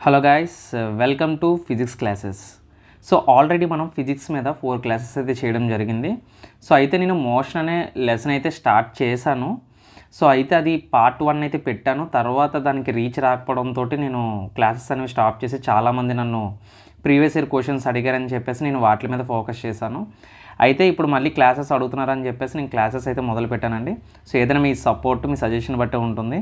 Hello guys, welcome to physics classes. So already మనం physics మీద 4 classes అయితే చేయడం జరిగింది. సో అయితే నేను మోషన్ అనే లెసన్ అయితే స్టార్ట్ చేశాను. సో అయితే అది పార్ట్ 1 అయితే పెట్టాను. తర్వాత దానికి రీచ్ రాకపోవడంతో నేను క్లాసెస్ అనేవి స్టాప్ చేసి చాలామంది నన్ను ప్రీవియస్ ఇయర్ క్వశ్చన్స్ అడిగారని చెప్పేసి నేను వాటి మీద ఫోకస్ చేశాను. అయితే ఇప్పుడు మళ్ళీ క్లాసెస్ అడుగుతున్నారని చెప్పేసి నేను క్లాసెస్ అయితే మొదలు పెట్టానండి. సో ఏదైనా మీ సపోర్ట్, మీ సజెషన్ బట్టే ఉంటుంది.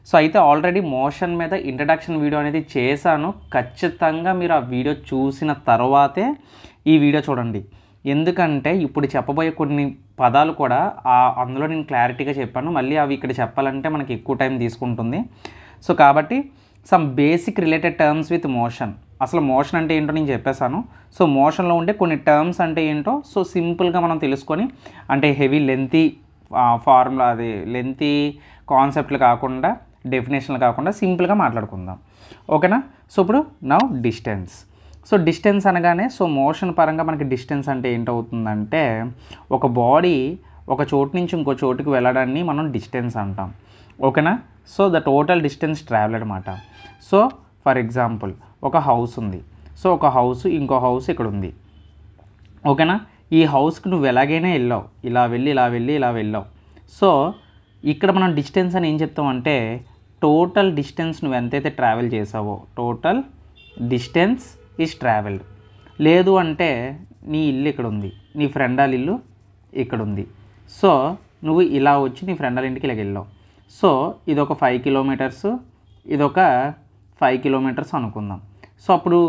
సో అయితే ఆల్రెడీ మోషన్ మీద ఇంట్రడక్షన్ వీడియో అనేది చేశాను. ఖచ్చితంగా మీరు ఆ వీడియో చూసిన తర్వాతే ఈ వీడియో చూడండి. ఎందుకంటే ఇప్పుడు చెప్పబోయే కొన్ని పదాలు కూడా అందులో నేను క్లారిటీగా చెప్పాను. మళ్ళీ అవి ఇక్కడ చెప్పాలంటే మనకి ఎక్కువ టైం తీసుకుంటుంది. సో కాబట్టి some basic related terms with motion. అసలు మోషన్ అంటే ఏంటో నేను చెప్పేశాను. సో మోషన్లో ఉండే కొన్ని టర్మ్స్ అంటే ఏంటో సో సింపుల్గా మనం తెలుసుకొని, అంటే హెవీ లెంతీ ఫార్ములా, అది లెంతీ కాన్సెప్ట్లు కాకుండా, డెఫినేషన్లు కాకుండా సింపుల్గా మాట్లాడుకుందాం. ఓకేనా? సో ఇప్పుడు నౌ డిస్టెన్స్. సో డిస్టెన్స్ అనగానే సో మోషన్ పరంగా మనకి డిస్టెన్స్ అంటే ఏంటవుతుందంటే, ఒక బాడీ ఒక చోటు నుంచి ఇంకో చోటుకి వెళ్ళడాన్ని మనం డిస్టెన్స్ అంటాం. ఓకేనా? So the total distance travelled అనమాట. సో ఫర్ ఎగ్జాంపుల్ ఒక హౌస్ ఉంది. సో ఒక హౌస్, ఇంకో హౌస్ ఇక్కడ ఉంది. ఓకేనా? ఈ హౌస్కి నువ్వు ఎలాగైనా వెళ్ళావు, ఇలా వెళ్ళావు. సో ఇక్కడ మనం డిస్టెన్స్ అని ఏం చెప్తామంటే, టోటల్ డిస్టెన్స్ నువ్వు ఎంతైతే ట్రావెల్ చేసావో టోటల్ డిస్టెన్స్ ఈజ్ ట్రావెల్డ్. లేదు అంటే నీ ఇల్లు ఇక్కడ ఉంది, నీ ఫ్రెండ్ వాళ్ళ ఇల్లు ఇక్కడ ఉంది. సో నువ్వు ఇలా వచ్చి నీ ఫ్రెండ్ వాళ్ళ ఇంటికి ఇలా వెళ్ళావు. సో ఇదొక 5 కిలోమీటర్స్, ఇదొక 5 కిలోమీటర్స్ అనుకుందాం. సో అప్పుడు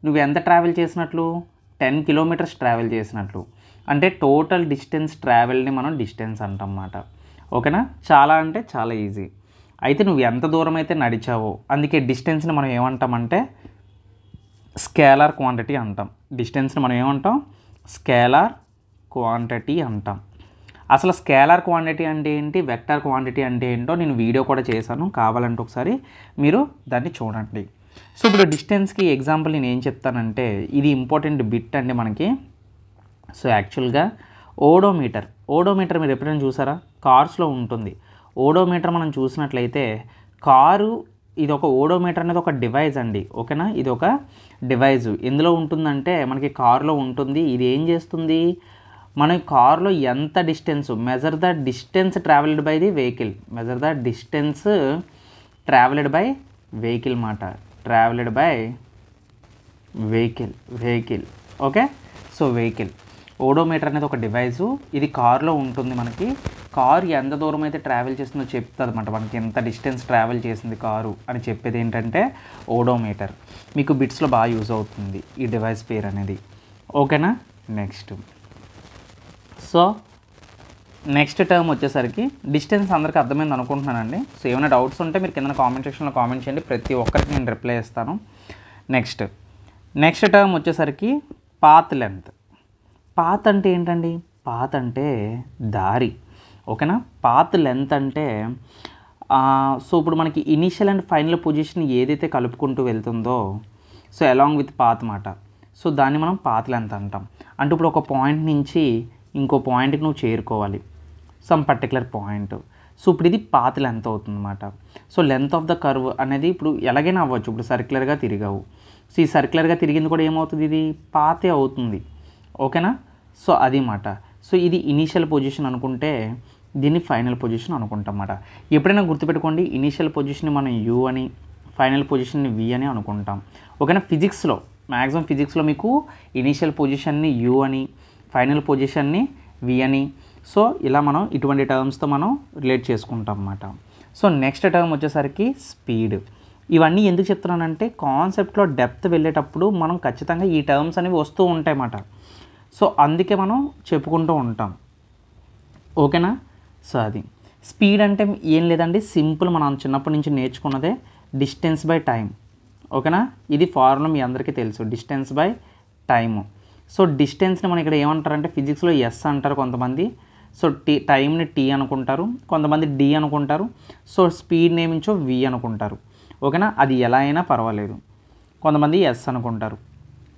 నువ్వు ఎంత ట్రావెల్ చేసినట్లు? 10 కిలోమీటర్స్ ట్రావెల్ చేసినట్లు. అంటే టోటల్ డిస్టెన్స్ ట్రావెల్ని మనం డిస్టెన్స్ అంటాం అన్నమాట. ఓకేనా? చాలా అంటే చాలా ఈజీ. అయితే నువ్వు ఎంత దూరం అయితే నడిచావో, అందుకే డిస్టెన్స్ని మనం ఏమంటామంటే స్కేలార్ క్వాంటిటీ అంటాం. డిస్టెన్స్ని మనం ఏమంటాం? స్కేలార్ క్వాంటిటీ అంటాం. అసలు స్కేలార్ క్వాంటిటీ అంటే ఏంటి, వెక్టార్ క్వాంటిటీ అంటే ఏంటో నేను వీడియో కూడా చేశాను. కావాలంటే ఒకసారి మీరు దాన్ని చూడండి. సో ఇప్పుడు డిస్టెన్స్కి ఎగ్జాంపుల్ నేను ఏం చెప్తానంటే, ఇది ఇంపార్టెంట్ బిట్ అండి మనకి. సో యాక్చువల్గా ఓడోమీటర్ మీరు ఎప్పుడైనా చూసారా? కార్స్లో ఉంటుంది. ఓడోమీటర్ మనం చూసినట్లయితే కారు, ఇది ఒక ఓడోమీటర్ అనేది ఒక డివైజ్ అండి. ఓకేనా? ఇది ఒక డివైజు. ఎందులో ఉంటుందంటే మనకి కారులో ఉంటుంది. ఇది ఏం చేస్తుంది, మన కార్లో ఎంత distance, measure the distance travelled by the vehicle. Measure the distance travelled by vehicle మాట. Travelled by vehicle. Okay? So vehicle, odometer అనేది ఒక డివైజు. ఇది కార్లో ఉంటుంది. మనకి కారు ఎంత దూరం అయితే ట్రావెల్ చేస్తుందో చెప్తుంది అనమాట. మనకి ఎంత డిస్టెన్స్ ట్రావెల్ చేసింది కారు అని చెప్పేది ఏంటంటే ఓడోమీటర్. మీకు బిట్స్లో బాగా యూజ్ అవుతుంది ఈ డివైస్ పేరు అనేది. ఓకేనా? సో నెక్స్ట్ టర్మ్ వచ్చేసరికి డిస్టెన్స్ అందరికీ అర్థమైంది అనుకుంటున్నానండి. సో ఏమైనా డౌట్స్ ఉంటే మీరు కింద కామెంట్ సెక్షన్లో కామెంట్ చేయండి. ప్రతి ఒక్కరికి నేను రిప్లై ఇస్తాను. నెక్స్ట్ టర్మ్ వచ్చేసరికి పాత్ లెంత్. పాత్ అంటే ఏంటండి? పాత్ అంటే దారి. ఓకేనా? పాత్ లెంత్ అంటే సో ఇప్పుడు మనకి ఇనీషియల్ అండ్ ఫైనల్ పొజిషన్ ఏదైతే కలుపుకుంటూ వెళ్తుందో, సో అలాంగ్ విత్ పాత్ మాట. సో దాన్ని మనం పాత్ లెంత్ అంటాం. అంటే ఇప్పుడు ఒక పాయింట్ నుంచి ఇంకో పాయింట్కి నువ్వు చేరుకోవాలి, సమ్ పర్టికులర్ పాయింట్. సో ఇప్పుడు ఇది పాత్ లెంత్ అవుతుంది అన్నమాట. So length of the curve అనేది ఇప్పుడు ఎలాగైనా అవ్వచ్చు. ఇప్పుడు సర్క్యులర్గా తిరిగావు. సో ఈ సర్క్యులర్గా తిరిగింది కూడా ఏమవుతుంది, ఇది పాతే అవుతుంది. ఓకేనా? సో అది మాట. సో ఇది ఇనీషియల్ పొజిషన్ అనుకుంటే, దీన్ని ఫైనల్ పొజిషన్ అనుకుంటాం అన్నమాట. ఎప్పుడైనా గుర్తుపెట్టుకోండి, ఇనీషియల్ పొజిషన్ని మనం యూ అని, ఫైనల్ పొజిషన్ని వి అని అనుకుంటాం. ఓకేనా? ఫిజిక్స్లో మ్యాక్సిమం ఫిజిక్స్లో మీకు ఇనీషియల్ పొజిషన్ని యూ అని, ఫైనల్ పొజిషన్ని వి అని, సో ఇలా మనం ఇటువంటి టర్మ్స్తో మనం రిలేట్ చేసుకుంటాం అన్నమాట. సో నెక్స్ట్ టర్మ్ వచ్చేసరికి స్పీడ్. ఇవన్నీ ఎందుకు చెప్తున్నానంటే, కాన్సెప్ట్లో డెప్త్ వెళ్ళేటప్పుడు మనం ఖచ్చితంగా ఈ టర్మ్స్ అనేవి వస్తూ ఉంటాయి అన్నమాట. సో అందుకే మనం చెప్పుకుంటూ ఉంటాం. ఓకేనా? సో అది స్పీడ్ అంటే ఏం లేదండి, సింపుల్ మనం చిన్నప్పటి నుంచి నేర్చుకున్నదే, డిస్టెన్స్ బై టైం. ఓకేనా? ఇది ఫార్ములా మీ అందరికీ తెలుసు, డిస్టెన్స్ బై టైము. సో డిస్టెన్స్ని మనం ఇక్కడ ఏమంటారంటే ఫిజిక్స్లో ఎస్ అంటారు కొంతమంది. సో టైంని టీ అనుకుంటారు, కొంతమంది డి అనుకుంటారు. సో స్పీడ్ నేమించో వి అనుకుంటారు. ఓకేనా? అది ఎలా అయినా పర్వాలేదు. కొంతమంది ఎస్ అనుకుంటారు.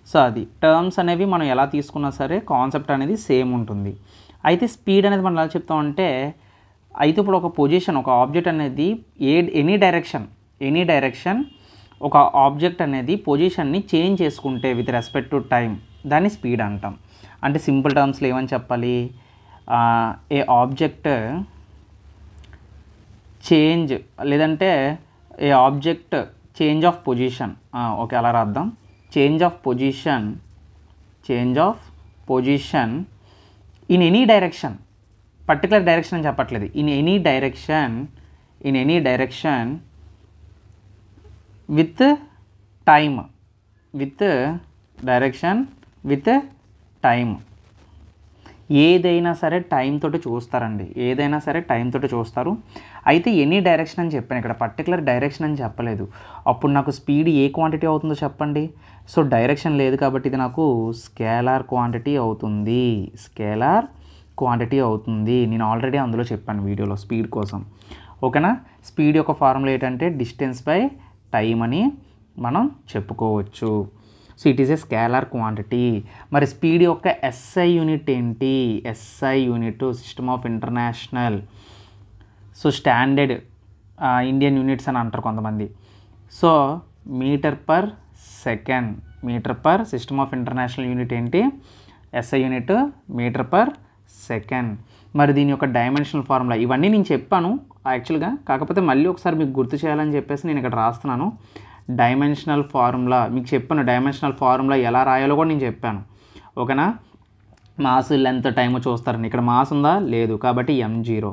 సో అది టర్మ్స్ అనేవి మనం ఎలా తీసుకున్నా సరే కాన్సెప్ట్ అనేది సేమ్ ఉంటుంది. అయితే స్పీడ్ అనేది మనం ఎలా చెప్తామంటే, అయితే ఇప్పుడు ఒక పొజిషన్, ఒక ఆబ్జెక్ట్ అనేది ఎనీ డైరెక్షన్ ఒక ఆబ్జెక్ట్ అనేది పొజిషన్ని చేంజ్ చేసుకుంటే విత్ రెస్పెక్ట్ టు టైం దాన్ని స్పీడ్ అంటాం. అంటే సింపుల్ టర్మ్స్లో ఏమని చెప్పాలి, ఏ ఆబ్జెక్ట్ చేంజ్ లేదంటే a object change of position, okay అలా రాద్దాం. Change of position in any direction, particular direction అని చెప్పట్లేదు, in any direction with time, ఏదైనా సరే టైం తోటి చూస్తారండి, చూస్తారు. అయితే ఎనీ డైరెక్షన్ అని చెప్పాను, ఇక్కడ పర్టికులర్ డైరెక్షన్ అని చెప్పలేదు. అప్పుడు నాకు స్పీడ్ ఏ క్వాంటిటీ అవుతుందో చెప్పండి. సో డైరెక్షన్ లేదు కాబట్టి ఇది నాకు స్కేలార్ క్వాంటిటీ అవుతుంది. నేను ఆల్రెడీ అందులో చెప్పాను వీడియోలో స్పీడ్ కోసం, ఓకేనా. స్పీడ్ యొక్క ఫార్ములా ఏంటంటే డిస్టెన్స్ బై టైం అని మనం చెప్పుకోవచ్చు. So it is a scalar quantity. మరి స్పీడ్ యొక్క SI యూనిట్ ఏంటి? SI unit system of international, so standard Indian units అని అంటారు కొంతమంది. So metre per system of international unit ఏంటి? SI unit metre per second. మరి దీని యొక్క డైమెన్షనల్ ఫార్ములా ఇవన్నీ నేను చెప్పాను యాక్చువల్గా, కాకపోతే మళ్ళీ ఒకసారి మీకు గుర్తు చేయాలని చెప్పేసి నేను ఇక్కడ రాస్తున్నాను. డైమెన్షనల్ ఫార్ములా మీకు చెప్పాను, డైమెన్షనల్ ఫార్ములా ఎలా రాయాలో కూడా నేను చెప్పాను, ఓకేనా. మాస్ లెంత్ టైమ్ చూస్తారండి, ఇక్కడ మాస్ ఉందా లేదు కాబట్టి m0,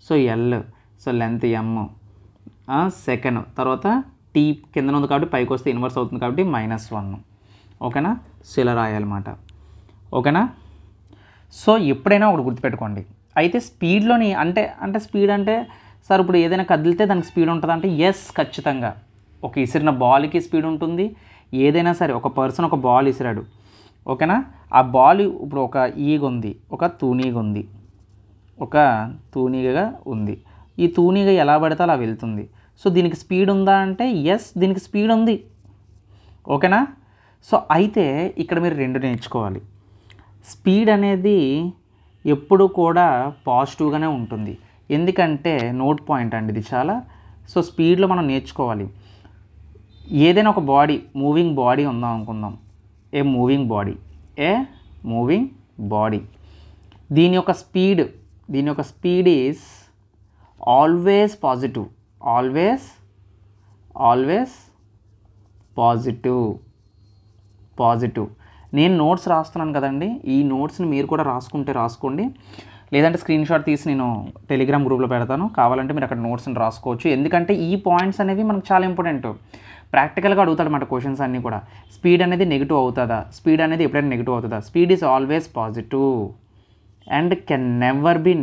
so L, so length m, second, తర్వాత T కింద ఉంది కాబట్టి పైకి వస్తే ఇన్వర్స్ అవుతుంది కాబట్టి -1, ఓకేనా. సో ఇలా రాయాలన్నమాట, ఓకేనా. సో ఎప్పుడైనా ఒకటి గుర్తుపెట్టుకోండి. అయితే స్పీడ్లోని అంటే స్పీడ్ అంటే సార్ ఇప్పుడు ఏదైనా కదిలితే దానికి స్పీడ్ ఉంటుందా అంటే ఎస్, ఖచ్చితంగా. ఒక ఇసిరిన బాల్కి స్పీడ్ ఉంటుంది. ఏదైనా సరే ఒక పర్సన్ ఒక బాల్ ఇసిరాడు, ఓకేనా. ఆ బాల్ ఇప్పుడు ఒక ఈగ ఉంది, ఒక తూనీగగా ఉంది. ఈ తూనీగ ఎలా పడితే అలా వెళ్తుంది. సో దీనికి స్పీడ్ ఉందా అంటే ఎస్, దీనికి స్పీడ్ ఉంది, ఓకేనా. సో అయితే ఇక్కడ మీరు రెండు నేర్చుకోవాలి. స్పీడ్ అనేది ఎప్పుడు కూడా పాజిటివ్గానే ఉంటుంది, ఎందుకంటే నోట్ పాయింట్ అండి ఇది చాలా. సో స్పీడ్లో మనం నేర్చుకోవాలి. ఏదైనా ఒక మూవింగ్ బాడీ ఉందాం అనుకుందాం, ఏ మూవింగ్ బాడీ, దీని యొక్క స్పీడ్ ఈజ్ ఆల్వేస్ పాజిటివ్. నేను నోట్స్ రాస్తున్నాను కదండి, ఈ నోట్స్ని మీరు కూడా రాసుకోండి, లేదంటే స్క్రీన్ షాట్ తీసి నేను టెలిగ్రామ్ గ్రూప్లో పెడతాను, కావాలంటే మీరు అక్కడ నోట్స్ని రాసుకోవచ్చు. ఎందుకంటే ఈ పాయింట్స్ అనేవి మనకు చాలా ఇంపార్టెంట్. ప్రాక్టికల్గా అడుగుతాడు అన్నమాట క్వశ్చన్స్ అన్నీ కూడా. స్పీడ్ అనేది నెగిటివ్ అవుతుందా? స్పీడ్ అనేది ఎప్పుడైనా నెగిటివ్ అవుతుందా? Speed is always positive and can never be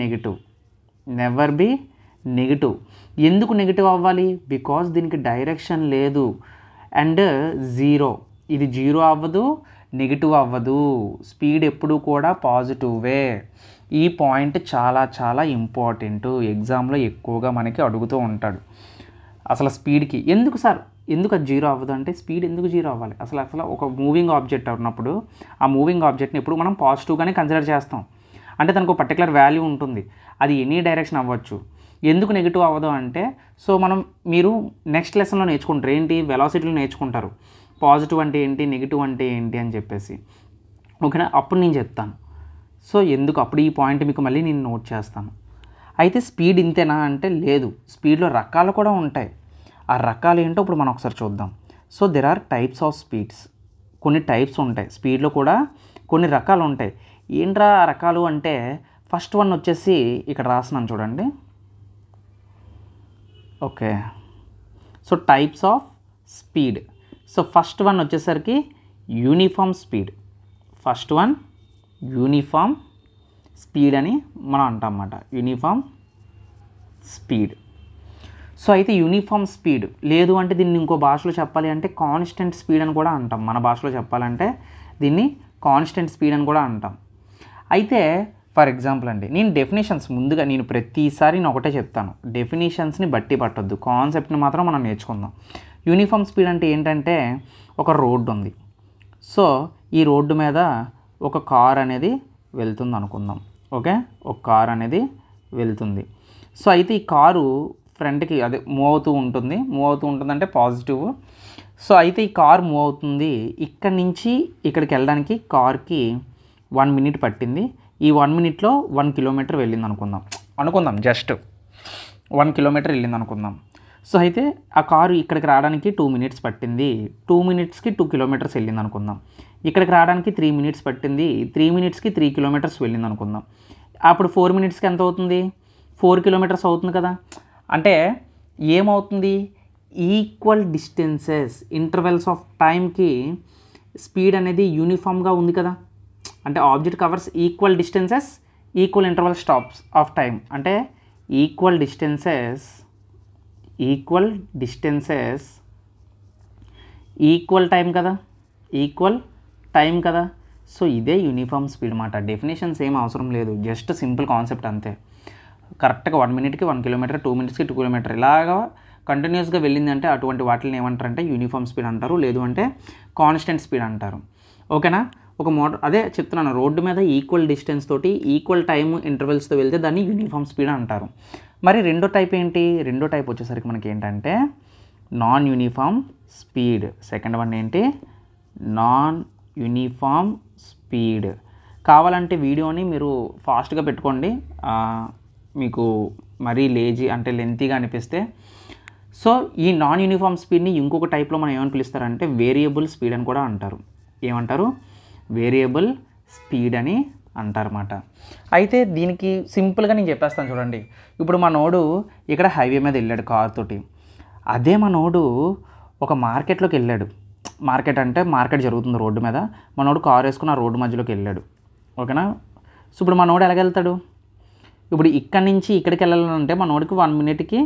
negative. ఎందుకు నెగిటివ్ అవ్వాలి? బికాజ్ దీనికి డైరెక్షన్ లేదు అండ్ జీరో, ఇది జీరో అవ్వదు, నెగిటివ్ అవ్వదు. స్పీడ్ ఎప్పుడు కూడా పాజిటివే. ఈ పాయింట్ చాలా చాలా ఇంపార్టెంట్, ఎగ్జామ్లో ఎక్కువగా మనకి అడుగుతూ ఉంటాడు. అసలు స్పీడ్కి ఎందుకు సార్, ఎందుకు అది జీరో అవ్వదు అంటే స్పీడ్ ఎందుకు జీరో అవ్వాలి? అసలు ఒక మూవింగ్ ఆబ్జెక్ట్ ఉన్నప్పుడు ఆ మూవింగ్ ఆబ్జెక్ట్ని ఎప్పుడు మనం పాజిటివ్గానే కన్సిడర్ చేస్తాం. అంటే దానికి ఒక పర్టికులర్ వాల్యూ ఉంటుంది, అది ఎనీ డైరెక్షన్ అవ్వచ్చు. ఎందుకు నెగిటివ్ అవ్వదు అంటే సో మీరు నెక్స్ట్ లెసన్లో నేర్చుకుంటారు, ఏంటి వెలాసిటీలో నేర్చుకుంటారు, పాజిటివ్ అంటే ఏంటి, నెగిటివ్ అంటే ఏంటి అని చెప్పేసి, ఓకేనా. అప్పుడు నేను చెప్తాను. సో ఎందుకు అప్పుడు ఈ పాయింట్ మీకు మళ్ళీ నేను నోట్ చేస్తాను. అయితే స్పీడ్ ఇంతేనా అంటే లేదు, స్పీడ్లో రకాలు కూడా ఉంటాయి. ఆ రకాలు ఏంటో ఇప్పుడు మనం ఒకసారి చూద్దాం. So there are types of speeds, కొన్ని టైప్స్ ఉంటాయి స్పీడ్లో కూడా, కొన్ని రకాలు ఉంటాయి. ఏంట్రా ఆ రకాలు అంటే ఫస్ట్ వన్ వచ్చేసి ఇక్కడ రాస్తున్నాను చూడండి, okay. So types of speed. So first one వచ్చేసరికి యూనిఫామ్ స్పీడ్ అని మనం అంటాం అన్నమాట, యూనిఫామ్ స్పీడ్. సో అయితే యూనిఫామ్ స్పీడ్ లేదు అంటే దీన్ని ఇంకో భాషలో చెప్పాలి అంటే కాన్స్టెంట్ స్పీడ్ అని కూడా అంటాం. మన భాషలో చెప్పాలంటే దీన్ని కాన్స్టెంట్ స్పీడ్ అని కూడా అంటాం. అయితే ఫర్ ఎగ్జాంపుల్ అండి, నేను డెఫినేషన్స్ ముందుగా నేను ప్రతిసారి నేను ఒకటే చెప్తాను, డెఫినేషన్స్ని బట్టి పట్టొద్దు, కాన్సెప్ట్ని మాత్రం మనం నేర్చుకుందాం. యూనిఫామ్ స్పీడ్ అంటే ఏంటంటే ఒక రోడ్డు ఉంది. సో ఈ రోడ్డు మీద ఒక కార్ అనేది వెళ్తుంది అనుకుందాం, ఓకే. ఒక కార్ అనేది వెళ్తుంది. సో అయితే ఈ కారు ఫ్రంట్కి అదే మూవ్ అవుతూ ఉంటుంది అంటే పాజిటివ్. సో అయితే ఈ కార్ మూవ్ అవుతుంది, ఇక్కడి నుంచి ఇక్కడికి వెళ్ళడానికి కార్కి 1 minute పట్టింది. ఈ 1 minute 1 kilometer వెళ్ళింది అనుకుందాం జస్ట్ 1 kilometer వెళ్ళింది అనుకుందాం. సో అయితే ఆ కారు ఇక్కడికి రావడానికి 2 minutes పట్టింది, 2 minutesకి 2 kilometers వెళ్ళింది అనుకుందాం. ఇక్కడికి రావడానికి 3 minutes పట్టింది, 3 minutesకి 3 kilometers వెళ్ళింది అనుకుందాం. అప్పుడు 4 minutesకి ఎంత అవుతుంది? 4 kilometers అవుతుంది కదా. అంటే ఏమవుతుంది, ఈక్వల్ డిస్టెన్సెస్ ఇంటర్వెల్స్ ఆఫ్ టైంకి స్పీడ్ అనేది యూనిఫామ్గా ఉంది కదా. అంటే object covers equal distances equal interval stops of time. అంటే ఈక్వల్ డిస్టెన్సెస్ ఈక్వల్ టైం కదా. సో ఇదే యూనిఫామ్ స్పీడ్ మాట. డెఫినేషన్స్ ఏం అవసరం లేదు, జస్ట్ సింపుల్ కాన్సెప్ట్ అంతే. కరెక్ట్గా 1 minute 1 kilometer, 2 minutesకి 2 kilometer ఇలాగా కంటిన్యూస్గా వెళ్ళిందంటే అటువంటి వాటిని ఏమంటారంటే యూనిఫామ్ స్పీడ్ అంటారు, లేదు అంటే కాన్స్టెంట్ స్పీడ్ అంటారు. ఓకేనా. ఒక మోటార్ అదే చెప్తున్నాను, రోడ్డు మీద ఈక్వల్ డిస్టెన్స్ తోటి ఈక్వల్ టైమ్ ఇంటర్వెల్స్తో వెళ్తే దాన్ని యూనిఫామ్ స్పీడ్ అంటారు. మరి రెండో టైప్ ఏంటి? రెండో టైప్ వచ్చేసరికి మనకి ఏంటంటే non uniform speed. Second one ఏంటి? Non uniform speed. కావాలంటే వీడియోని మీరు ఫాస్ట్గా పెట్టుకోండి, మీకు మరీ లేజీ అంటే లెంతీగా అనిపిస్తే. సో ఈ నాన్ యూనిఫామ్ స్పీడ్ని ఇంకొక టైప్లో మనం ఏమని పిలుస్తారంటే వేరియబుల్ స్పీడ్ అని కూడా అంటారు. ఏమంటారు? వేరియబుల్ స్పీడ్ అని అంటారన్నమాట. అయితే దీనికి సింపుల్గా నేను చెప్పేస్తాను చూడండి. ఇప్పుడు మనోడు ఇక్కడ హైవే మీద వెళ్ళాడు కార్ తోటి, అదే మనోడు ఒక మార్కెట్లోకి వెళ్ళాడు. మార్కెట్ అంటే మార్కెట్ జరుగుతుంది రోడ్డు మీద, మనోడు కార్ వేసుకుని ఆ రోడ్డు మధ్యలోకి వెళ్ళాడు. ఓకేనా. సో ఇప్పుడు మనోడు ఎలాగెళ్తాడు? ఇప్పుడు ఇక్కడి నుంచి ఇక్కడికి వెళ్ళాలంటే మనోడికి 1 minuteకి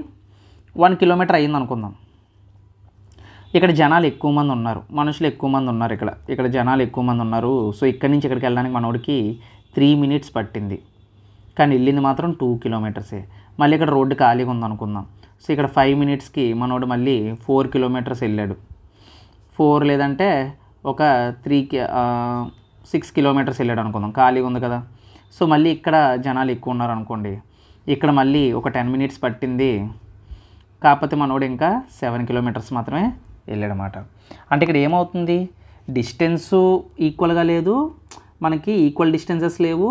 1 kilometer అయ్యింది అనుకుందాం. ఇక్కడ జనాలు ఎక్కువ మంది ఉన్నారు, మనుషులు ఎక్కువ మంది ఉన్నారు, ఇక్కడ జనాలు ఎక్కువ మంది ఉన్నారు. సో ఇక్కడి నుంచి ఇక్కడికి వెళ్ళడానికి మనోడికి 3 minutes పట్టింది, కానీ వెళ్ళింది మాత్రం 2 kilometers. మళ్ళీ ఇక్కడ రోడ్డు ఖాళీగా ఉంది అనుకుందాం. సో ఇక్కడ 5 minutesకి మనోడు మళ్ళీ 4 kilometers వెళ్ళాడు. 4 లేదంటే ఒక 6 kilometers వెళ్ళాడు అనుకుందాం, ఖాళీగా ఉంది కదా. సో మళ్ళీ ఇక్కడ జనాలు ఎక్కువ ఉన్నారు అనుకోండి, ఇక్కడ మళ్ళీ ఒక 10 minutes పట్టింది, కాకపోతే మనోడు ఇంకా 7 kilometers మాత్రమే వెళ్ళాడనమాట. అంటే ఇక్కడ ఏమవుతుంది, డిస్టెన్సు ఈక్వల్గా లేదు, మనకి ఈక్వల్ డిస్టెన్సెస్ లేవు,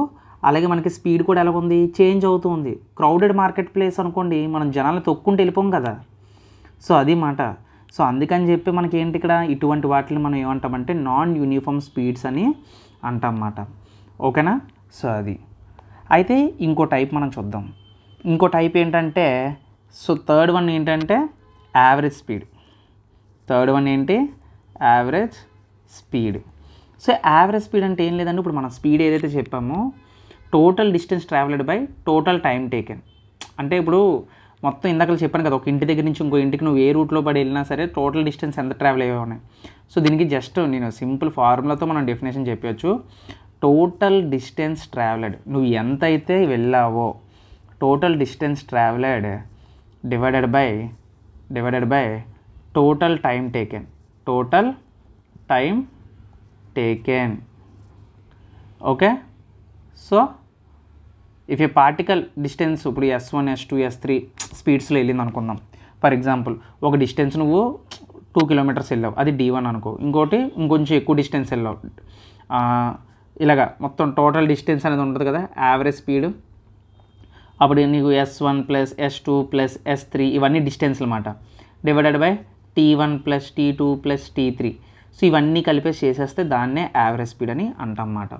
అలాగే మనకి స్పీడ్ కూడా ఎలా ఉంది, చేంజ్ అవుతుంది. క్రౌడెడ్ మార్కెట్ ప్లేస్ అనుకోండి, మనం జనాలు తొక్కుంటూ వెళ్ళిపోం కదా. సో అది మాట. సో అందుకని చెప్పి మనకి ఏంటి ఇక్కడ ఇటువంటి వాటిని మనం ఏమంటామంటే నాన్ యూనిఫామ్ స్పీడ్స్ అని అంటాం అన్నమాట. ఓకేనా. సో అది. అయితే ఇంకో టైప్ మనం చూద్దాం. ఇంకో టైప్ ఏంటంటే, సో థర్డ్ వన్ ఏంటంటే యావరేజ్ స్పీడ్. థర్డ్ వన్ ఏంటి? Average speed. So average speed అంటే ఏం లేదండి, ఇప్పుడు మనం స్పీడ్ ఏదైతే చెప్పామో total distance travelled by total time taken. అంటే ఇప్పుడు మొత్తం ఇందాక చెప్పాను కదా, ఒక ఇంటి దగ్గర నుంచి ఇంకో ఇంటికి నువ్వు ఏ రూట్లో పడి వెళ్ళినా సరే టోటల్ డిస్టెన్స్ ఎంత ట్రావెల్ అయ్యే ఉన్నాయి. సో దీనికి జస్ట్ నేను సింపుల్ ఫార్ములాతో మనం డెఫినేషన్ చెప్పచ్చు. టోటల్ డిస్టెన్స్ ట్రావెల్డ్, నువ్వు ఎంత అయితే వెళ్ళావో total distance travelled divided by total time taken. Total time taken. Okay. So if a particle distance ఇప్పుడు S1, S2, S3 స్పీడ్స్లో వెళ్ళింది అనుకుందాం. ఫర్ ఎగ్జాంపుల్ ఒక డిస్టెన్స్ నువ్వు 2 kilometers వెళ్ళావు, అది D1 అనుకో. ఇంకొంచెం ఎక్కువ డిస్టెన్స్ వెళ్ళావు, ఇలాగా మొత్తం టోటల్ డిస్టెన్స్ అనేది ఉంటుంది కదా యావరేజ్ స్పీడ్. అప్పుడు నీకు S1 + S2 + S3 ఇవన్నీ డిస్టెన్స్ అన్నమాట. Divided by T1 + T2 + T3. So ఇవన్నీ కలిపేసి చేసేస్తే దాన్నే యావరేజ్ స్పీడ్ అని అంటాం అన్నమాట.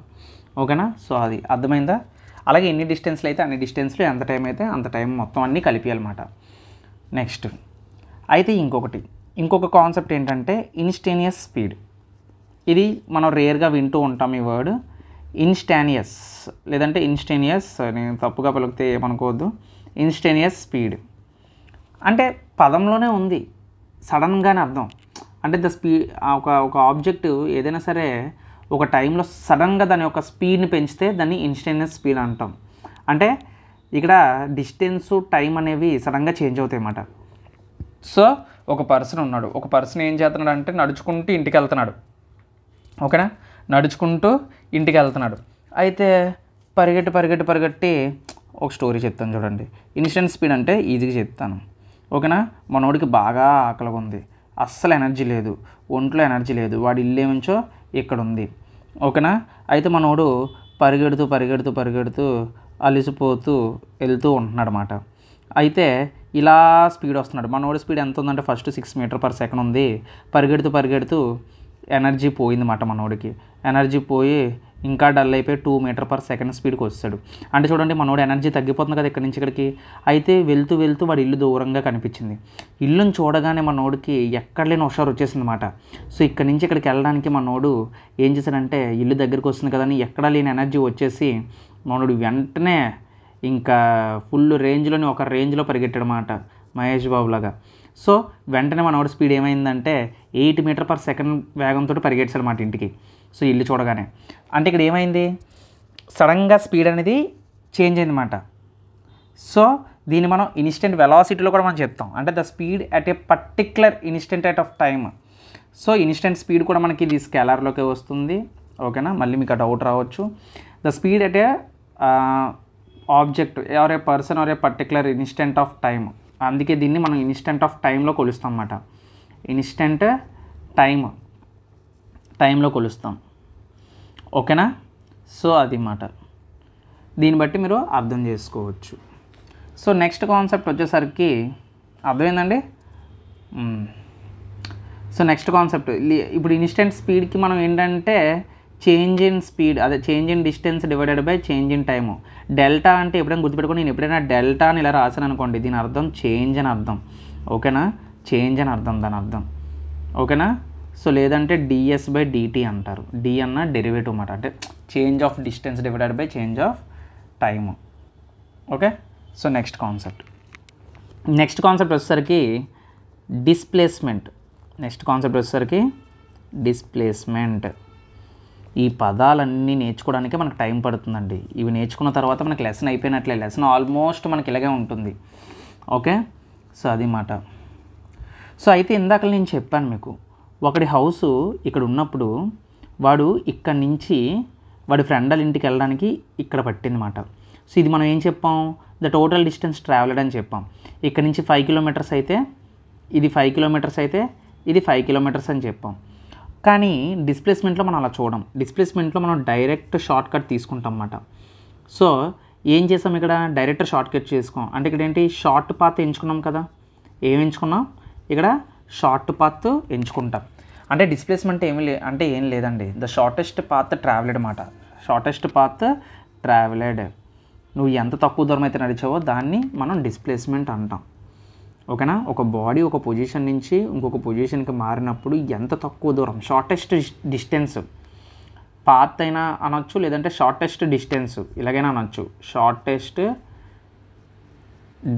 ఓకేనా. సో అది అర్థమైందా? అలాగే ఎన్ని డిస్టెన్స్లు అయితే అన్ని డిస్టెన్స్లో ఎంత టైం అయితే అంత టైం మొత్తం అన్నీ కలిపియాలన్నమాట. నెక్స్ట్ అయితే ఇంకొక కాన్సెప్ట్ ఏంటంటే ఇన్స్టేనియస్ స్పీడ్. ఇది మనం రేర్గా వింటూ ఉంటాం ఈ వర్డ్ ఇన్స్టానియస్, లేదంటే ఇన్స్టేనియస్. నేను తప్పుగా పలికితే ఏమనుకోవద్దు. ఇన్స్టేనియస్ స్పీడ్ అంటే పదంలోనే ఉంది, సడన్గానే అర్థం. అంటే ద స్పీడ్ ఒక ఆబ్జెక్ట్ ఏదైనా సరే ఒక టైంలో సడన్గా దాని యొక్క స్పీడ్ని పెంచితే దాన్ని ఇన్స్టేనియస్ స్పీడ్ అంటాం. అంటే ఇక్కడ డిస్టెన్సు టైం అనేవి సడన్గా చేంజ్ అవుతాయి అన్నమాట. సో ఒక పర్సన్ ఉన్నాడు, ఒక పర్సన్ ఏం చేస్తున్నాడు అంటే నడుచుకుంటూ ఇంటికి వెళ్తున్నాడు. ఓకేనా. నడుచుకుంటూ ఇంటికి వెళ్తున్నాడు. అయితే పరిగెట్టి ఒక స్టోరీ చెప్తాను చూడండి. ఇన్స్టెంట్ స్పీడ్ అంటే ఈజీగా చెప్తాను. ఓకేనా. మనోడికి బాగా ఆకలిగా ఉంది. అస్సలు ఎనర్జీ లేదు, ఒంట్లో ఎనర్జీ లేదు, వాడి ఇల్లు ఏమించో ఇక్కడ ఉంది. ఓకేనా. అయితే మనోడు పరిగెడుతూ పరిగెడుతూ పరిగెడుతూ అలిసిపోతూ వెళ్తూ ఉంటున్నాడు అన్నమాట. అయితే ఇలా స్పీడ్ వస్తున్నాడు. మనోడి స్పీడ్ ఎంత ఉందంటే ఫస్ట్ 6 మీటర్ పర్ సెకండ్ ఉంది. పరిగెడుతూ పరిగెడుతూ ఎనర్జీ పోయిందన్నమాట మనోడికి. ఎనర్జీ పోయి ఇంకా డల్ అయిపోయి 2 మీటర్ పర్ సెకండ్ స్పీడ్కి వస్తాడు. అంటే చూడండి మనోడు ఎనర్జీ తగ్గిపోతుంది కదా ఇక్కడి నుంచి ఇక్కడికి. అయితే వెళ్తూ వెళ్తూ వాడి ఇల్లు దూరంగా కనిపించింది. ఇల్లుని చూడగానే మనోడికి ఎక్కడ లేని హుషారు వచ్చేసింది అనమాట. సో ఇక్కడి నుంచి ఇక్కడికి వెళ్ళడానికి మనోడు ఏం చేశాడంటే ఇల్లు దగ్గరికి వస్తుంది కదా అని ఎక్కడా లేని ఎనర్జీ వచ్చేసి మనోడు వెంటనే ఇంకా ఫుల్ రేంజ్లోని ఒక రేంజ్లో పరిగెట్టాడు అన్నమాట, మహేష్ బాబు లాగా. సో వెంటనే మనోడి స్పీడ్ ఏమైందంటే 8 మీటర్ పర్ సెకండ్ వేగంతో పరిగెట్టాడు అన్నమాట ఇంటికి. సో ఇల్లు చూడగానే అంటే ఇక్కడ ఏమైంది, సడన్గా స్పీడ్ అనేది చేంజ్ అయిందన్నమాట. సో దీన్ని మనం ఇన్స్టెంట్ వెలాసిటీలో కూడా మనం చెప్తాం. అంటే the speed at A particular instant rate of time. So instant speed కూడా మనకి ఇది స్కేలార్లోకి వస్తుంది. ఓకేనా. మళ్ళీ మీకు ఆ డౌట్ రావచ్చు. The speed at a object or a person or a particular instant of time. అందుకే దీన్ని మనం ఇన్స్టెంట్ ఆఫ్ టైంలో కొలుస్తాం అన్నమాట. ఇన్స్టెంట్ టైంలో కొలుస్తాం. ఓకేనా. సో అది మాట, దీన్ని బట్టి మీరు అర్థం చేసుకోవచ్చు. సో నెక్స్ట్ కాన్సెప్ట్ వచ్చేసరికి అర్థమైందండి. సో నెక్స్ట్ కాన్సెప్ట్ ఇప్పుడు ఇన్స్టెంట్ స్పీడ్కి మనం ఏంటంటే చేంజ్ ఇన్ స్పీడ్, అదే change in distance divided by change in time. Delta అంటే ఎప్పుడైనా గుర్తుపెట్టుకోండి, నేను ఎప్పుడైనా డెల్టా అని ఇలా రాసాను అనుకోండి, దీని అర్థం చేంజ్ అని అర్థం. ఓకేనా. చేంజ్ అని అర్థం దాని అర్థం. ఓకేనా. సో లేదంటే డిఎస్ బై డిటీ అంటారు. డి అన్న డెరివేటివ్ అన్నమాట, అంటే change of distance divided by change of time. Okay. So next concept వచ్చేసరికి డిస్ప్లేస్మెంట్. డిస్ప్లేస్మెంట్. ఈ పదాలన్నీ నేర్చుకోవడానికి మనకు టైం పడుతుందండి. ఇవి నేర్చుకున్న తర్వాత మనకి లెసన్ అయిపోయినట్లే. లెసన్ ఆల్మోస్ట్ మనకి ఇలాగే ఉంటుంది. ఓకే. సో అది మాట. సో అయితే ఇందాక నేను చెప్పాను మీకు, ఒకటి హౌసు ఇక్కడ ఉన్నప్పుడు వాడు ఇక్కడి నుంచి వాడి ఫ్రెండ్ వాళ్ళ ఇంటికి వెళ్ళడానికి ఇక్కడ పట్టిందన్నమాట. సో ఇది మనం ఏం చెప్పాం, ద టోటల్ డిస్టెన్స్ ట్రావెల్డ్ అని చెప్పాం. ఇక్కడ నుంచి 5 కిలోమీటర్స్ అయితే ఇది 5 కిలోమీటర్స్ అయితే ఇది 5 కిలోమీటర్స్ అని చెప్పాం. కానీ డిస్ప్లేస్మెంట్లో మనం అలా చూడం. డిస్ప్లేస్మెంట్లో మనం డైరెక్ట్ షార్ట్ కట్ తీసుకుంటాం అన్నమాట. సో ఏం చేసాం ఇక్కడ, డైరెక్ట్ షార్ట్ కట్ చేసుకోం. అంటే ఇక్కడ ఏంటి, షార్ట్ పాత్ ఎంచుకున్నాం కదా. ఏం ఎంచుకున్నాం ఇక్కడ, షార్ట్ పాత్ ఎంచుకుంటాం. అంటే డిస్ప్లేస్మెంట్ ఏం లేదండి, ద షార్టెస్ట్ పాత్ ట్రావెల్డ్ అన్నమాట. Shortest path travelled. నువ్వు ఎంత తక్కువ దూరం అయితే నడిచావో దాన్ని మనం డిస్ప్లేస్మెంట్ అంటాం. ఓకేనా. ఒక బాడీ ఒక పొజిషన్ నుంచి ఇంకొక పొజిషన్కి మారినప్పుడు ఎంత తక్కువ దూరం, షార్టెస్ట్ డిస్టెన్స్ పాత్ అయినా అనొచ్చు, లేదంటే షార్టెస్ట్ డిస్టెన్స్ ఇలాగైనా అనొచ్చు. Shortest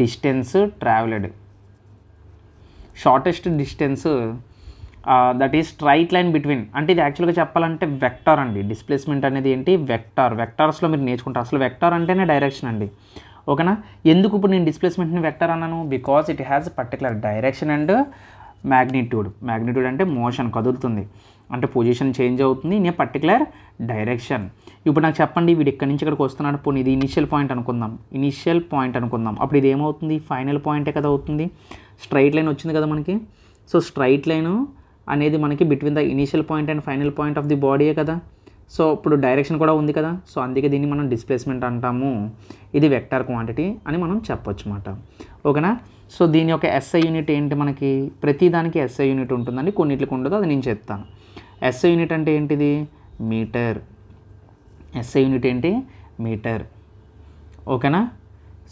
distance travelled. Shortest distance that is straight line between. అంటే ఇది యాక్చువల్గా చెప్పాలంటే వెక్టార్ అండి. డిస్ప్లేస్మెంట్ అనేది ఏంటి, వెక్టార్. వెక్టార్స్లో మీరు నేర్చుకుంటారు. అసలు వెక్టార్ అంటేనే డైరెక్షన్ అండి. ఓకేనా. ఎందుకు ఇప్పుడు నేను డిస్ప్లేస్మెంట్ని వెక్టర్ అన్నాను, because it has particular direction and magnitude. Magnitude అంటే మోషన్, కదులుతుంది, అంటే పొజిషన్ చేంజ్ అవుతుంది ఇన్ ఏ పర్టికులర్ డైరెక్షన్. ఇప్పుడు నాకు చెప్పండి, వీడు ఇక్కడి నుంచి ఇక్కడికి వస్తున్నాడు, పోనీ ఇది ఇనిషియల్ పాయింట్ అనుకుందాం. అప్పుడు ఇది ఏమవుతుంది, ఫైనల్ పాయింటే కదా అవుతుంది. స్ట్రైట్ లైన్ వచ్చింది కదా మనకి. సో స్ట్రైట్ లైన్ అనేది మనకి between the initial point and final point of the బాడీయే కదా. సో ఇప్పుడు డైరెక్షన్ కూడా ఉంది కదా. సో అందుకే దీన్ని మనం డిస్ప్లేస్మెంట్ అంటాము. ఇది వెక్టార్ క్వాంటిటీ అని మనం చెప్పొచ్చు అన్నమాట. ఓకేనా. సో దీని యొక్క ఎస్ఐ యూనిట్ ఏంటి, మనకి ప్రతి దానికి ఎస్ఐ యూనిట్ ఉంటుందండి, కొన్నిట్లకి ఉండదు, అది నేను చెప్తాను. ఎస్ఐ యూనిట్ అంటే ఏంటిది, మీటర్. ఎస్ఐ యూనిట్ ఏంటి, మీటర్. ఓకేనా.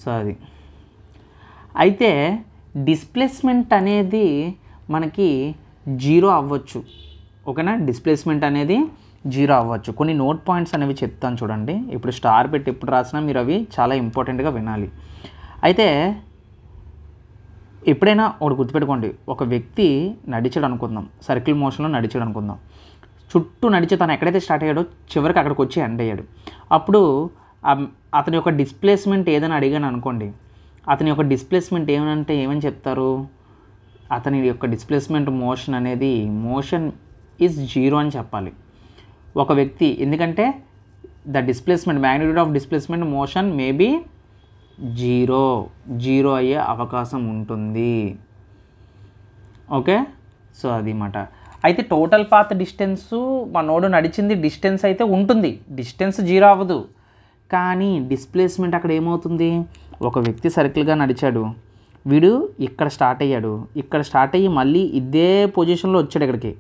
సో అది అయితే డిస్ప్లేస్మెంట్ అనేది మనకి 0 అవ్వచ్చు. ఓకేనా. డిస్ప్లేస్మెంట్ అనేది 0 అవ్వచ్చు. కొన్ని నోట్ పాయింట్స్ అనేవి చెప్తాను చూడండి. ఇప్పుడు స్టార్ పెట్టి ఎప్పుడు రాసినా మీరు అవి చాలా ఇంపార్టెంట్గా వినాలి. అయితే ఎప్పుడైనా ఒకటి గుర్తుపెట్టుకోండి, ఒక వ్యక్తి నడిచాడు అనుకుందాం, సర్కిల్ మోషన్లో నడిచాడు అనుకుందాం. చుట్టూ నడిచి తను ఎక్కడైతే స్టార్ట్ అయ్యాడో చివరికి అక్కడికి వచ్చి ఎండ్ అయ్యాడు. అప్పుడు అతని యొక్క డిస్ప్లేస్మెంట్ ఏదని అడిగాను అనుకోండి, అతని యొక్క డిస్ప్లేస్మెంట్ ఏమని చెప్తారు, అతని యొక్క డిస్ప్లేస్మెంట్ మోషన్ అనేది మోషన్ ఈజ్ 0 అని చెప్పాలి ఒక వ్యక్తి. ఎందుకంటే the displacement magnitude of displacement motion maybe 0 అయ్యే అవకాశం ఉంటుంది. ఓకే. సో అది మాట. అయితే టోటల్ పాత్ డిస్టెన్సు మనోడు నడిచింది డిస్టెన్స్ అయితే ఉంటుంది, డిస్టెన్స్ 0 అవ్వదు. కానీ డిస్ప్లేస్మెంట్ అక్కడ ఏమవుతుంది, ఒక వ్యక్తి సర్కిల్గా నడిచాడు, వీడు ఇక్కడ స్టార్ట్ అయ్యాడు, ఇక్కడ స్టార్ట్ అయ్యి మళ్ళీ ఇదే పొజిషన్లో వచ్చాడు ఇక్కడికి.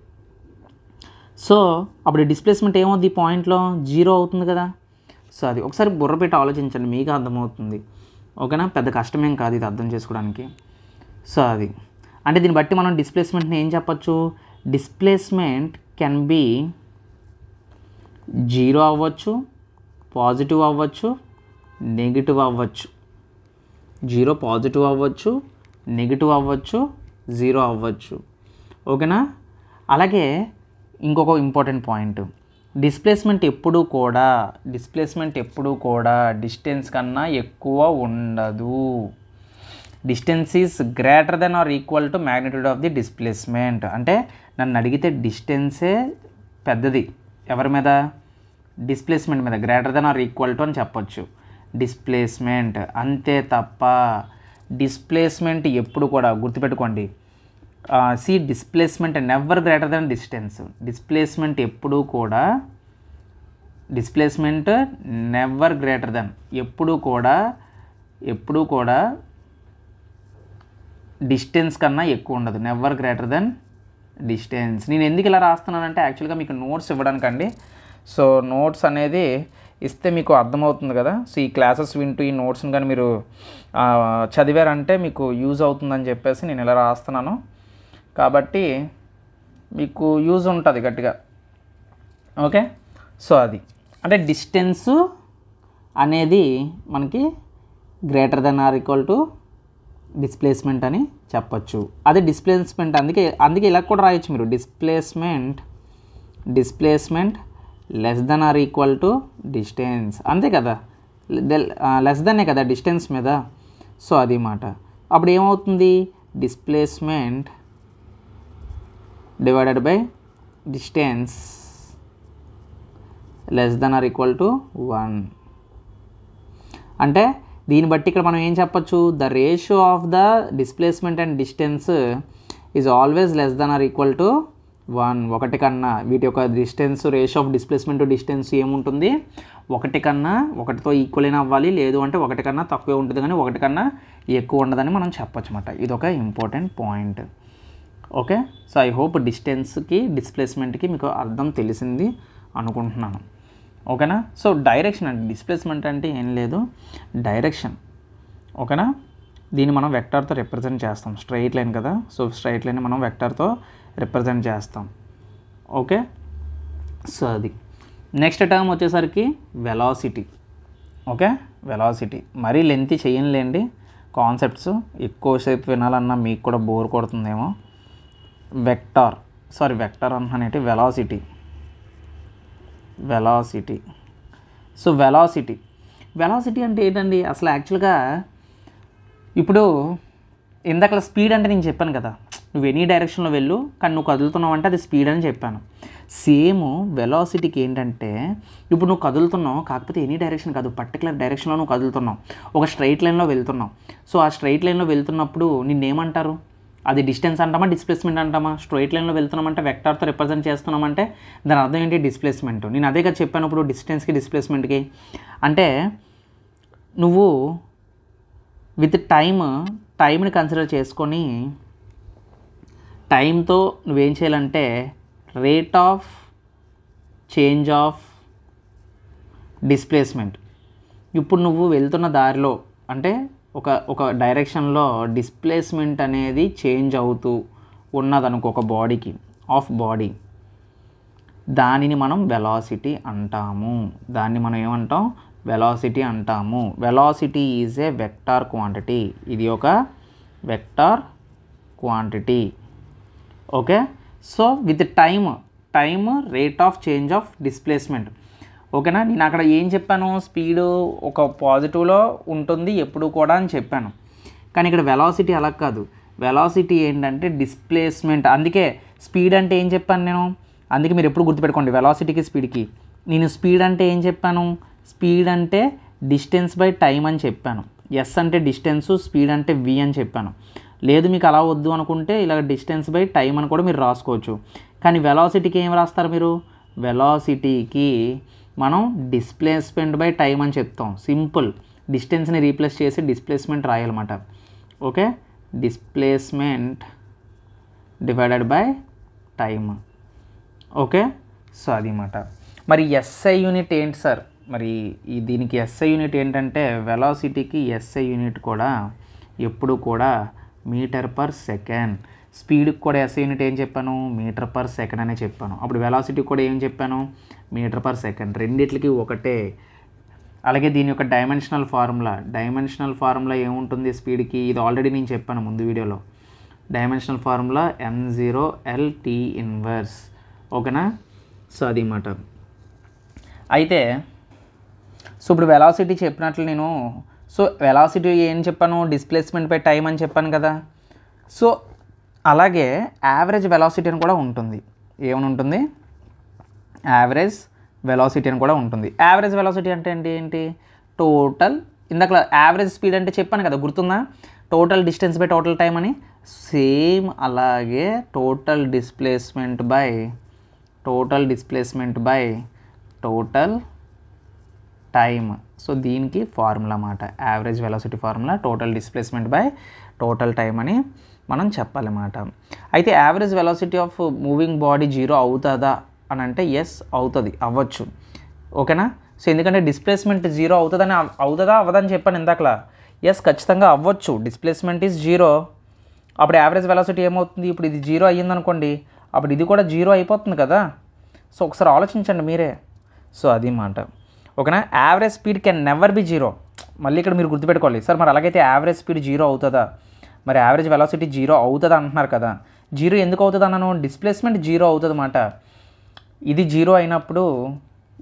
సో అప్పుడు డిస్ప్లేస్మెంట్ ఏమవుతుంది, ఈ పాయింట్లో 0 అవుతుంది కదా. సో అది ఒకసారి బుర్ర పెట్టి ఆలోచించండి, మీకు అర్థమవుతుంది. ఓకేనా, పెద్ద కష్టమేం కాదు ఇది అర్థం చేసుకోవడానికి. సో అది అంటే దీన్ని బట్టి మనం డిస్ప్లేస్మెంట్ని ఏం చెప్పచ్చు, డిస్ప్లేస్మెంట్ కెన్ బి 0 అవ్వచ్చు, పాజిటివ్ అవ్వచ్చు, నెగిటివ్ అవ్వచ్చు. 0 పాజిటివ్ అవ్వచ్చు, నెగిటివ్ అవ్వచ్చు, 0 అవ్వచ్చు. ఓకేనా. అలాగే ఇంకొక ఇంపార్టెంట్ పాయింట్, డిస్ప్లేస్మెంట్ ఎప్పుడూ కూడా డిస్టెన్స్ కన్నా ఎక్కువ ఉండదు. Distance is greater than or equal to magnitude of the displacement. అంటే నన్ను అడిగితే డిస్టెన్సే పెద్దది ఎవరి మీద, డిస్ప్లేస్మెంట్ మీద, greater than or equal to అని చెప్పొచ్చు డిస్ప్లేస్మెంట్. అంతే తప్ప డిస్ప్లేస్మెంట్ ఎప్పుడు కూడా గుర్తుపెట్టుకోండి, displacement never greater than distance. Displacement ఎప్పుడు కూడా నెవర్ గ్రేటర్ దెన్, ఎప్పుడు కూడా డిస్టెన్స్ కన్నా ఎక్కువ ఉండదు, నెవర్ గ్రేటర్ దెన్ డిస్టెన్స్. నేను ఎందుకు ఇలా రాస్తున్నానంటే యాక్చువల్గా మీకు నోట్స్ ఇవ్వడానికండి. సో నోట్స్ అనేది ఇస్తే మీకు అర్థమవుతుంది కదా. సో ఈ క్లాసెస్ వింటూ ఈ నోట్స్ని కానీ మీరు చదివారంటే మీకు యూజ్ అవుతుందని చెప్పేసి నేను ఇలా రాస్తున్నాను. కాబట్టి మీకు యూజ్ ఉంటుంది గట్టిగా. ఓకే. సో అది అంటే డిస్టెన్స్ అనేది మనకి greater than or equal to displacement అని చెప్పచ్చు. అదే డిస్ప్లేస్మెంట్ అందుకే ఇలా కూడా రాయొచ్చు మీరు, displacement less than or equal to distance. అంతే కదా, లెస్ దెనే కదా డిస్టెన్స్ మీద. సో అది మాట. అప్పుడు ఏమవుతుంది, displacement divided by distance less than or equal to 1. అంటే దీన్ని బట్టి ఇక్కడ మనం ఏం చెప్పచ్చు, the ratio of the displacement and distance is always less than or equal to 1. 1 కన్నా వీటి యొక్క distance, ratio of displacement to distance ఏముంటుంది, 1 కన్నా 1తో ఈక్వల్ అయినా అవ్వాలి, లేదు అంటే 1 కన్నా తక్కువే ఉంటుంది, కానీ 1 కన్నా ఎక్కువ ఉండదని మనం చెప్పచ్చు అన్నమాట. ఇది ఒక important point. Okay. So I hope డిస్టెన్స్కి డిస్ప్లేస్మెంట్కి మీకు అర్థం తెలిసింది అనుకుంటున్నాను. ఓకేనా. సో డైరెక్షన్ అంటే డిస్ప్లేస్మెంట్ అంటే ఏం లేదు, డైరెక్షన్. ఓకేనా. దీన్ని మనం వెక్టార్తో రిప్రజెంట్ చేస్తాం, స్ట్రైట్ లైన్ కదా. సో స్ట్రైట్ లైన్ మనం వెక్టార్తో రిప్రజెంట్ చేస్తాం. ఓకే. సో అది నెక్స్ట్ టర్మ్ వచ్చేసరికి వెలాసిటీ. ఓకే, వెలాసిటీ మరీ లెంతీ చేయనులేండి, కాన్సెప్ట్స్ ఎక్కువసేపు వినాలన్నా మీకు కూడా బోర్ కొడుతుందేమో. వెక్టార్ అంటున్నానేంటి, వెలాసిటీ. సో వెలాసిటీ అంటే ఏంటండి అసలు యాక్చువల్గా, ఇప్పుడు ఇందాక స్పీడ్ అంటే నేను చెప్పాను కదా, నువ్వు ఎనీ డైరెక్షన్లో వెళ్ళు కానీ నువ్వు కదులుతున్నావు అంటే అది స్పీడ్ అని చెప్పాను. సేమ్ వెలాసిటీకి ఏంటంటే, ఇప్పుడు నువ్వు కదులుతున్నావు కాకపోతే ఎనీ డైరెక్షన్ కాదు, పర్టికులర్ డైరెక్షన్లో నువ్వు కదులుతున్నావు, ఒక స్ట్రైట్ లైన్లో వెళ్తున్నావు. సో ఆ స్ట్రైట్ లైన్లో వెళ్తున్నప్పుడు నిన్నేమంటారు, అది డిస్టెన్స్ అంటామా డిస్ప్లేస్మెంట్ అంటామా? స్ట్రైట్ లైన్లో వెళ్తున్నామంటే వెక్టార్తో రిప్రజెంట్ చేస్తున్నామంటే దాని అర్థం ఏంటి, డిస్ప్లేస్మెంట్. నేను అదే కదా చెప్పాను ఇప్పుడు, డిస్టెన్స్కి డిస్ప్లేస్మెంట్కి అంటే నువ్వు విత్ టైంని కన్సిడర్ చేసుకొని టైంతో నువ్వేం చేయాలంటే rate of change of displacement. ఇప్పుడు నువ్వు వెళ్తున్న దారిలో అంటే ఒక డైరెక్షన్లో డిస్ప్లేస్మెంట్ అనేది చేంజ్ అవుతూ ఉన్నదనుకో ఒక బాడీకి, ఆఫ్ బాడీ, దానిని మనం వెలాసిటీ అంటాము. దాన్ని మనం ఏమంటాం, వెలాసిటీ అంటాము. Velocity is a vector quantity, ఇది ఒక vector quantity. Okay. So with time rate of change of displacement. ఓకేనా. నేను అక్కడ ఏం చెప్పాను, స్పీడు ఒక పాజిటివ్లో ఉంటుంది ఎప్పుడు కూడా అని చెప్పాను, కానీ ఇక్కడ వెలాసిటీ అలా కాదు. వెలాసిటీ ఏంటంటే డిస్ప్లేస్మెంట్. అందుకే స్పీడ్ అంటే ఏం చెప్పాను నేను, అందుకే మీరు ఎప్పుడు గుర్తుపెట్టుకోండి వెలాసిటీకి స్పీడ్కి. నేను స్పీడ్ అంటే ఏం చెప్పాను, స్పీడ్ అంటే డిస్టెన్స్ బై టైం అని చెప్పాను. ఎస్ అంటే డిస్టెన్సు, స్పీడ్ అంటే వి అని చెప్పాను. లేదు మీకు అలా వద్దు అనుకుంటే ఇలా డిస్టెన్స్ బై టైం అని కూడా మీరు రాసుకోవచ్చు. కానీ వెలాసిటీకి ఏం రాస్తారు మీరు? వెలాసిటీకి మనం డిస్ప్లేస్మెంట్ బై టైం అని చెప్తాం. సింపుల్, డిస్టెన్స్ని రీప్లేస్ చేసి డిస్ప్లేస్మెంట్ రాయాలన్నమాట. ఓకే, displacement divided by time. Okay, so అది మాట. మరి ఎస్ఐ యూనిట్ ఏంటి సార్? మరి దీనికి ఎస్ఐ యూనిట్ ఏంటంటే వెలాసిటీకి ఎస్ఐ యూనిట్ కూడా ఎప్పుడు కూడా మీటర్ పర్ సెకండ్. స్పీడ్కి కూడా ఎస్ఐ యూనిట్ ఏం చెప్పాను? మీటర్ పర్ సెకండ్ అనే చెప్పాను. అప్పుడు వెలాసిటీ కూడా ఏం చెప్పాను? Metre per second. రెండిట్లకి ఒకటే. అలాగే దీని యొక్క డైమెన్షనల్ ఫార్ములా ఏముంటుంది స్పీడ్కి? ఇది ఆల్రెడీ నేను చెప్పాను ముందు వీడియోలో. Dimensional formula m0L/t inverse. ఓకేనా? సో అది మాట. అయితే సో ఇప్పుడు వెలాసిటీ చెప్పినట్లు నేను, సో వెలాసిటీ ఏం చెప్పాను? డిస్ప్లేస్మెంట్ బై టైం అని చెప్పాను కదా. సో అలాగే యావరేజ్ వెలాసిటీ అని కూడా ఉంటుంది. ఏమని ఉంటుంది? యావరేజ్ వెలాసిటీ అని కూడా ఉంటుంది. యావరేజ్ వెలాసిటీ అంటే ఏంటి? టోటల్, ఇందాక యావరేజ్ స్పీడ్ అంటే చెప్పాను కదా, గుర్తుందా? Total distance by total time అని. సేమ్ అలాగే total displacement by total time. So దీనికి ఫార్ములా అన్నమాట. Average velocity formula total displacement by total time అని మనం చెప్పాలన్నమాట. అయితే average velocity of moving body 0 అవుతుందా అని అంటే ఎస్ అవుతుంది, అవ్వచ్చు. ఓకేనా? సో ఎందుకంటే డిస్ప్లేస్మెంట్ 0 అవుతుందా అవ్వదని చెప్పాను ఇందాకలా. ఎస్, ఖచ్చితంగా అవ్వచ్చు. Displacement is 0. అప్పుడు యావరేజ్ వెలాసిటీ ఏమవుతుంది? ఇప్పుడు ఇది 0 అయ్యిందనుకోండి, అప్పుడు ఇది కూడా 0 అయిపోతుంది కదా. సో ఒకసారి ఆలోచించండి మీరే. సో అది మాట. ఓకేనా? Average speed can never be 0. మళ్ళీ ఇక్కడ మీరు గుర్తుపెట్టుకోవాలి. సార్ మరి అలాగైతే యావరేజ్ స్పీడ్ 0 అవుతుందా? మరి యావరేజ్ వెలాసిటీ 0 అవుతుందా అంటున్నారు కదా. 0 ఎందుకు అవుతుంది అన్నాను? డిస్ప్లేస్మెంట్ 0 అవుతుంది అన్నమాట. ఇది 0 అయినప్పుడు,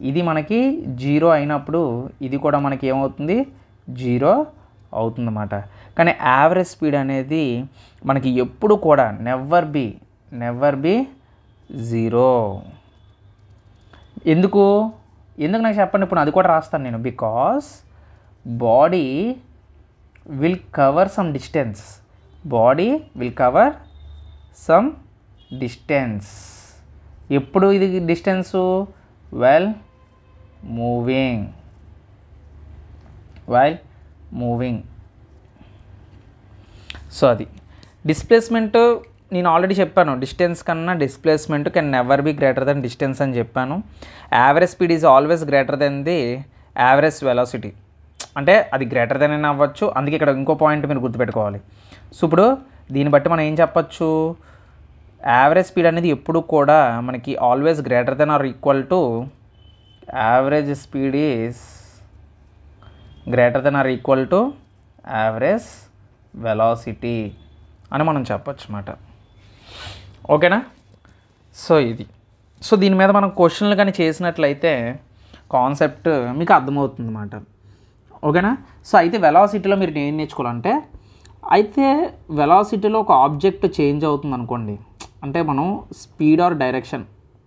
ఇది మనకి 0 అయినప్పుడు ఇది కూడా మనకి ఏమవుతుంది? 0 అవుతుందన్నమాట. కానీ యావరేజ్ స్పీడ్ అనేది మనకి ఎప్పుడు కూడా నెవర్ బి 0. ఎందుకు నాకు చెప్పండి. ఇప్పుడు అది కూడా రాస్తాను నేను. Because body will cover some distance. ఎప్పుడు ఇది డిస్టెన్సు? While moving. సో అది డిస్ప్లేస్మెంట్. నేను ఆల్రెడీ చెప్పాను, డిస్టెన్స్ కన్నా displacement can never be greater than distance అని చెప్పాను. Average speed is always greater then the average velocity. అంటే అది గ్రేటర్ దెన్ అయినా అవ్వచ్చు. అందుకే ఇక్కడ ఇంకో పాయింట్ మీరు గుర్తుపెట్టుకోవాలి. సో ఇప్పుడు దీన్ని బట్టి మనం ఏం చెప్పచ్చు? యావరేజ్ స్పీడ్ అనేది ఎప్పుడు కూడా మనకి always greater than or equal to average speed is greater than or equal to average velocity అని మనం చెప్పచ్చు అన్నమాట. ఓకేనా? సో ఇది. సో దీని మీద మనం క్వశ్చన్లు కానీ చేసినట్లయితే కాన్సెప్ట్ మీకు అర్థమవుతుంది అన్నమాట. ఓకేనా? సో అయితే వెలాసిటీలో మీరు ఏం నేర్చుకోవాలంటే, అయితే వెలాసిటీలో ఒక ఆబ్జెక్ట్ చేంజ్ అవుతుంది అనుకోండి, అంటే మనం స్పీడ్ ఆర్ డైరెక్షన్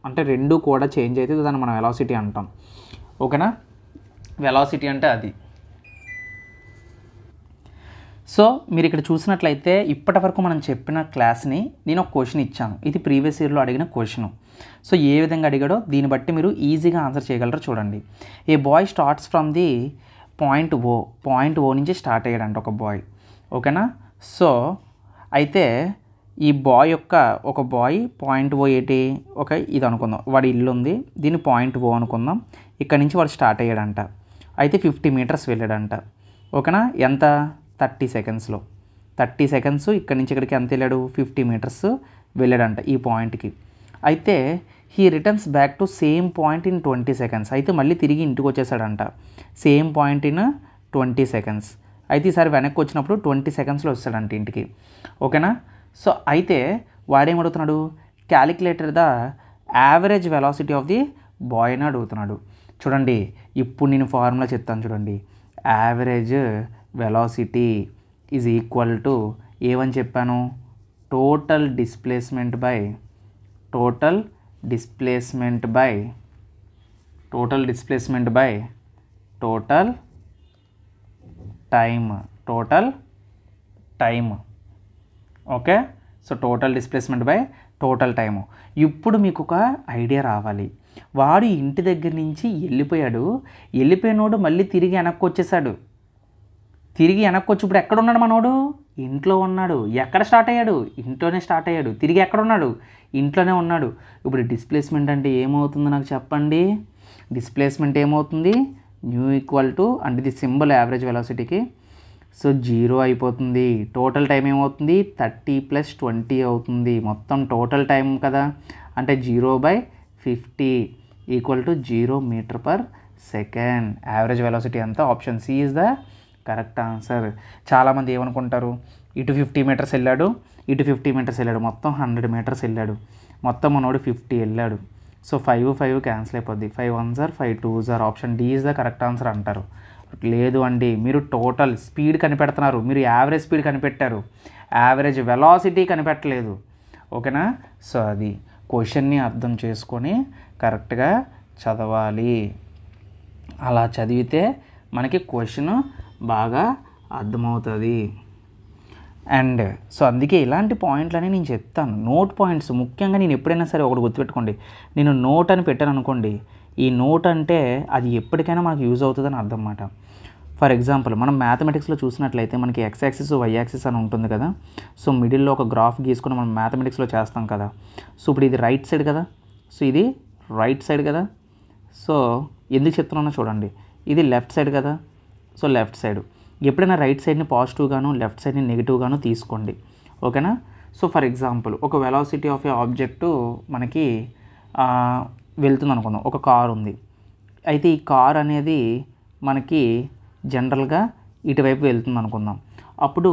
అంటే రెండు కూడా చేంజ్ అయితే దాన్ని మనం వెలాసిటీ అంటాం. ఓకేనా? వెలాసిటీ అంటే అది. సో మీరు ఇక్కడ చూసినట్లయితే ఇప్పటి వరకు మనం చెప్పిన క్లాస్ని నేను ఒక క్వశ్చన్ ఇచ్చాను. ఇది ప్రీవియస్ ఇయర్లో అడిగిన క్వశ్చన్. సో ఏ విధంగా అడిగాడో దీన్ని బట్టి మీరు ఈజీగా ఆన్సర్ చేయగలరో చూడండి. A boy starts from the point O నుంచి స్టార్ట్ అయ్యాడంట ఒక బాయ్. ఓకేనా? సో అయితే ఈ బాయ్ ఒక బాయ్ పాయింట్ ఓ ఏంటి? ఇది అనుకుందాం, వాడి ఇల్లు ఉంది, దీన్ని పాయింట్ ఓ అనుకుందాం. ఇక్కడ నుంచి వాడు స్టార్ట్ అయ్యాడంట. అయితే 50 మీటర్స్ వెళ్ళాడంట. ఓకేనా? ఎంత? 30 సెకండ్స్లో. 30 సెకండ్స్ ఇక్కడ నుంచి ఇక్కడికి ఎంత వెళ్ళాడు? 50 మీటర్స్ వెళ్ళాడంట ఈ పాయింట్కి. అయితే he returns back to same point in 20 seconds. అయితే మళ్ళీ తిరిగి ఇంటికి వచ్చేసాడంట. Same point in 20 seconds. అయితే ఈసారి వెనక్కి వచ్చినప్పుడు 20 సెకండ్స్లో వస్తాడంట ఇంటికి. ఓకేనా? సో అయితే వాడేమడుగుతున్నాడు? Calculator the average velocity of the boy అని అడుగుతున్నాడు. చూడండి, ఇప్పుడు నేను ఫార్ములా చెప్తాను చూడండి. Average velocity is equal to ఏమని చెప్పాను? Total displacement by total time. Okay. So total displacement by total time. ఇప్పుడు మీకు ఒక ఐడియా రావాలి. వాడు ఇంటి దగ్గర నుంచి వెళ్ళిపోయినోడు మళ్ళీ తిరిగి వెనక్కి వచ్చేసాడు. తిరిగి వెనక్కి వచ్చి ఇప్పుడు ఎక్కడున్నాడు మనోడు? ఇంట్లో ఉన్నాడు. ఎక్కడ స్టార్ట్ అయ్యాడు? ఇంట్లోనే స్టార్ట్ అయ్యాడు. తిరిగి ఎక్కడున్నాడు? ఇంట్లోనే ఉన్నాడు. ఇప్పుడు డిస్ప్లేస్మెంట్ అంటే ఏమవుతుందో నాకు చెప్పండి. డిస్ప్లేస్మెంట్ ఏమవుతుంది? న్యూ ఈక్వల్ టు, అంటే ఇది సింబల్ యావరేజ్ వెలాసిటీకి, సో 0 అయిపోతుంది. టోటల్ టైం ఏమవుతుంది? 30 + 20 అవుతుంది. మొత్తం టోటల్ టైం కదా, అంటే 0/50 = 0 m/s. యావరేజ్ వెలాసిటీ అంతా option C is the correct answer. చాలామంది ఏమనుకుంటారు, ఇటు 50 మీటర్స్ వెళ్ళాడు, ఇటు 50 మీటర్స్ వెళ్ళాడు, మొత్తం 100 మీటర్స్ వెళ్ళాడు, మొత్తం మనోడు 50 వెళ్ళాడు. సో 5 క్యాన్సిల్ అయిపోద్ది. 5 1s are 5 2s are, option D is the correct answer అంటారు. లేదు అండి, మీరు టోటల్ స్పీడ్ కనిపెడుతున్నారు, మీరు యావరేజ్ స్పీడ్ కనిపెట్టారు, యావరేజ్ వెలాసిటీ కనిపెట్టలేదు. ఓకేనా? సో అది క్వశ్చన్ని అర్థం చేసుకొని కరెక్ట్గా చదవాలి. అలా చదివితే మనకి క్వశ్చన్ బాగా అర్థమవుతుంది. అండ్ సో అందుకే ఇలాంటి పాయింట్లని నేను చెప్తాను, నోట్ పాయింట్స్. ముఖ్యంగా నేను ఎప్పుడైనా సరే ఒకటి గుర్తుపెట్టుకోండి, నేను నోట్ అని పెట్టాను అనుకోండి, ఈ నోట్ అంటే అది ఎప్పటికైనా మనకు యూజ్ అవుతుందని అర్థం అన్నమాట. ఫర్ ఎగ్జాంపుల్ మనం మ్యాథమెటిక్స్లో చూసినట్లయితే మనకి x యాక్సిస్ y యాక్సిస్ అని ఉంటుంది కదా. సో మిడిల్లో ఒక గ్రాఫ్ గీసుకొని మనం మ్యాథమెటిక్స్లో చేస్తాం కదా. సో ఇప్పుడు ఇది రైట్ సైడ్ కదా, సో ఇది రైట్ సైడ్ కదా. సో ఎందుకు చెప్తున్నానో చూడండి, ఇది లెఫ్ట్ సైడ్ కదా. సో లెఫ్ట్ సైడ్ ఎప్పుడైనా రైట్ సైడ్ని పాజిటివ్గాను లెఫ్ట్ సైడ్ని నెగిటివ్గాను తీసుకోండి. ఓకేనా? సో ఫర్ ఎగ్జాంపుల్ ఒక వెలాసిటీ ఆఫ్ ఏ ఆబ్జెక్టు మనకి వెళ్తుంది అనుకుందాం. ఒక కార్ ఉంది. అయితే ఈ కార్ అనేది మనకి జనరల్గా ఇటువైపు వెళ్తుంది అనుకుందాం. అప్పుడు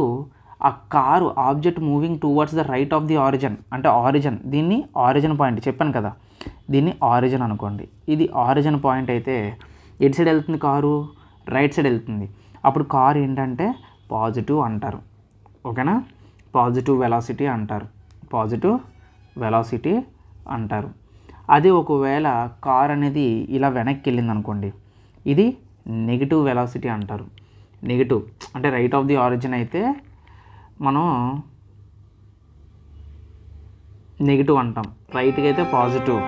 ఆ car object moving towards the right of the origin, అంటే ఆరిజిన్, దీన్ని ఆరిజిన్ పాయింట్ చెప్పాను కదా, దీన్ని ఆరిజిన్ అనుకోండి. ఇది ఆరిజిన్ పాయింట్ అయితే ఎటు సైడ్ వెళ్తుంది కారు? రైట్ సైడ్ వెళ్తుంది. అప్పుడు కార్ ఏంటంటే పాజిటివ్ అంటారు. ఓకేనా? పాజిటివ్ వెలాసిటీ అంటారు, పాజిటివ్ వెలాసిటీ అంటారు. అదే ఒకవేళ కార్ అనేది ఇలా వెనక్కి వెళ్ళింది అనుకోండి, ఇది నెగిటివ్ వెలాసిటీ అంటారు. నెగిటివ్ అంటే రైట్ ఆఫ్ ది ఆరిజిన్ అయితే మనం నెగిటివ్ అంటాం, రైట్కి అయితే పాజిటివ్.